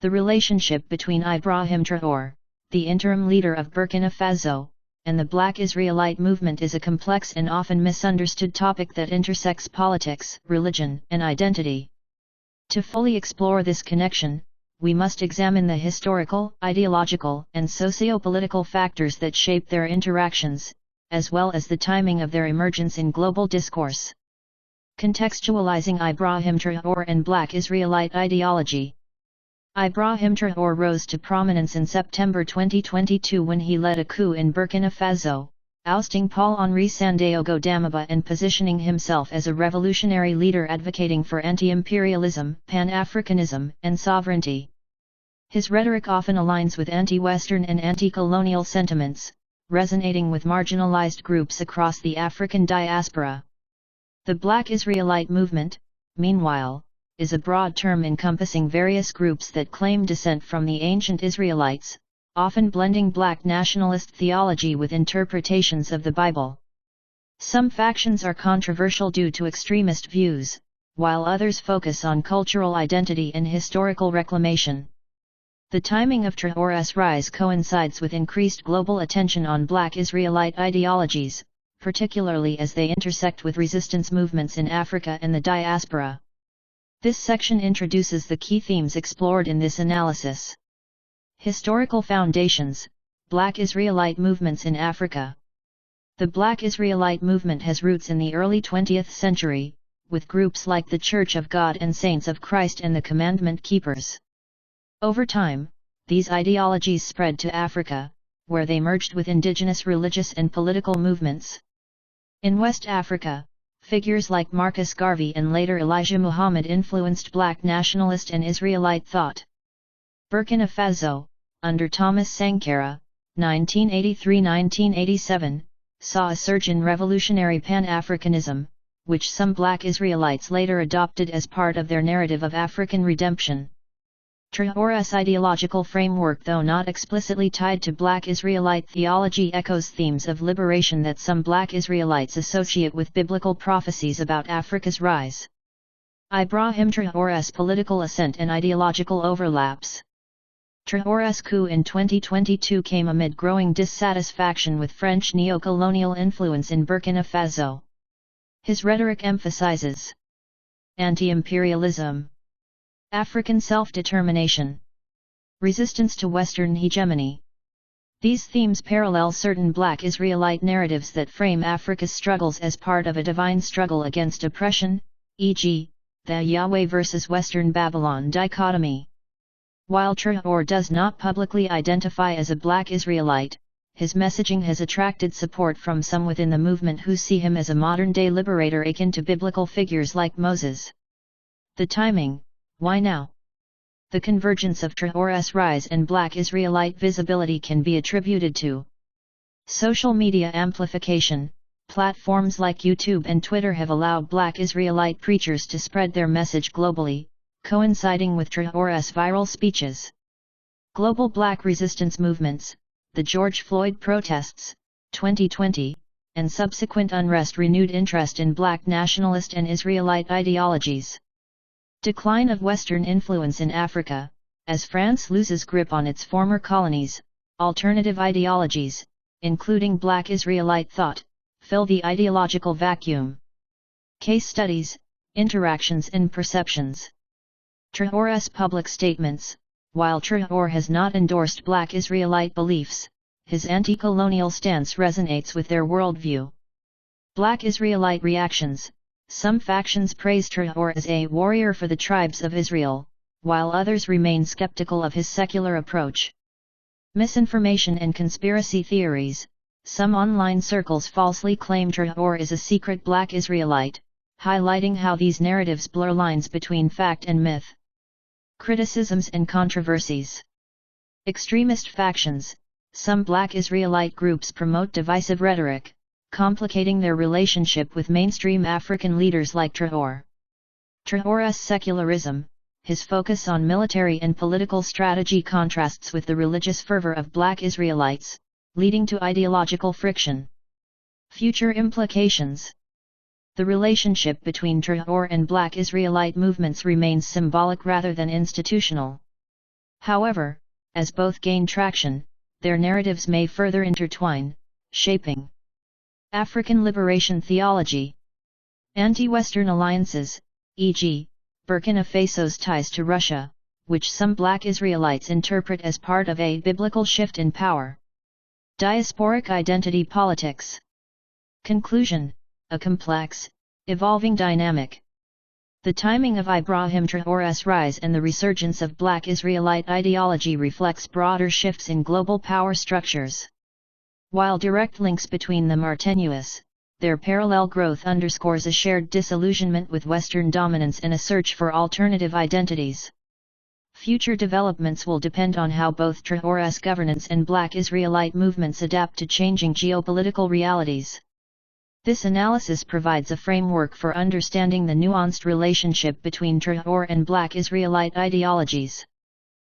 The relationship between Ibrahim Traoré, the interim leader of Burkina Faso, and the Black Israelite movement is a complex and often misunderstood topic that intersects politics, religion, and identity. To fully explore this connection, we must examine the historical, ideological, and socio-political factors that shape their interactions, as well as the timing of their emergence in global discourse. Contextualizing Ibrahim Traoré and Black Israelite ideology. Ibrahim Traoré rose to prominence in September 2022 when he led a coup in Burkina Faso, ousting Paul-Henri Sandaogo Damiba and positioning himself as a revolutionary leader advocating for anti-imperialism, Pan-Africanism, and sovereignty. His rhetoric often aligns with anti-Western and anti-colonial sentiments, resonating with marginalized groups across the African diaspora. The Black Israelite movement, meanwhile, is a broad term encompassing various groups that claim descent from the ancient Israelites, often blending Black nationalist theology with interpretations of the Bible. Some factions are controversial due to extremist views, while others focus on cultural identity and historical reclamation. The timing of Traoré's rise coincides with increased global attention on Black Israelite ideologies, particularly as they intersect with resistance movements in Africa and the diaspora. This section introduces the key themes explored in this analysis. Historical foundations, Black Israelite movements in Africa. The Black Israelite movement has roots in the early 20th century, with groups like the Church of God and Saints of Christ and the Commandment Keepers. Over time, these ideologies spread to Africa, where they merged with indigenous religious and political movements. In West Africa, figures like Marcus Garvey and later Elijah Muhammad influenced Black nationalist and Israelite thought. Burkina Faso, under Thomas Sankara, 1983–1987, saw a surge in revolutionary Pan-Africanism, which some Black Israelites later adopted as part of their narrative of African redemption. Traoré's ideological framework, though not explicitly tied to Black Israelite theology, echoes themes of liberation that some Black Israelites associate with biblical prophecies about Africa's rise. Ibrahim Traoré's political ascent and ideological overlaps. Traoré's coup in 2022 came amid growing dissatisfaction with French neo-colonial influence in Burkina Faso. His rhetoric emphasizes anti-imperialism, African self-determination, resistance to Western hegemony. These themes parallel certain Black Israelite narratives that frame Africa's struggles as part of a divine struggle against oppression, e.g., the Yahweh versus Western Babylon dichotomy. While Traoré does not publicly identify as a Black Israelite, his messaging has attracted support from some within the movement who see him as a modern-day liberator akin to biblical figures like Moses. The timing. Why now? The convergence of Traoré's rise and Black Israelite visibility can be attributed to social media amplification. Platforms like YouTube and Twitter have allowed Black Israelite preachers to spread their message globally, coinciding with Traoré's viral speeches. Global Black resistance movements, the George Floyd protests, 2020, and subsequent unrest renewed interest in Black nationalist and Israelite ideologies. Decline of Western influence in Africa. As France loses grip on its former colonies, alternative ideologies, including Black Israelite thought, fill the ideological vacuum. Case studies, interactions and perceptions. Traoré's public statements. While Traoré has not endorsed Black Israelite beliefs, his anti-colonial stance resonates with their worldview. Black Israelite reactions. Some factions praise Traoré as a warrior for the tribes of Israel, while others remain skeptical of his secular approach. Misinformation and conspiracy theories. Some online circles falsely claim Traoré is a secret Black Israelite, highlighting how these narratives blur lines between fact and myth. Criticisms and controversies. Extremist factions. Some Black Israelite groups promote divisive rhetoric, complicating their relationship with mainstream African leaders like Traoré. Traoré's secularism. His focus on military and political strategy contrasts with the religious fervor of Black Israelites, leading to ideological friction. Future implications. The relationship between Traoré and Black Israelite movements remains symbolic rather than institutional. However, as both gain traction, their narratives may further intertwine, shaping African liberation theology. Anti-Western alliances, e.g., Burkina Faso's ties to Russia, which some Black Israelites interpret as part of a biblical shift in power. Diasporic identity politics. Conclusion: a complex, evolving dynamic. The timing of Ibrahim Traoré's rise and the resurgence of Black Israelite ideology reflects broader shifts in global power structures. While direct links between them are tenuous, their parallel growth underscores a shared disillusionment with Western dominance and a search for alternative identities. Future developments will depend on how both Traoré's governance and Black Israelite movements adapt to changing geopolitical realities. This analysis provides a framework for understanding the nuanced relationship between Traoré and Black Israelite ideologies.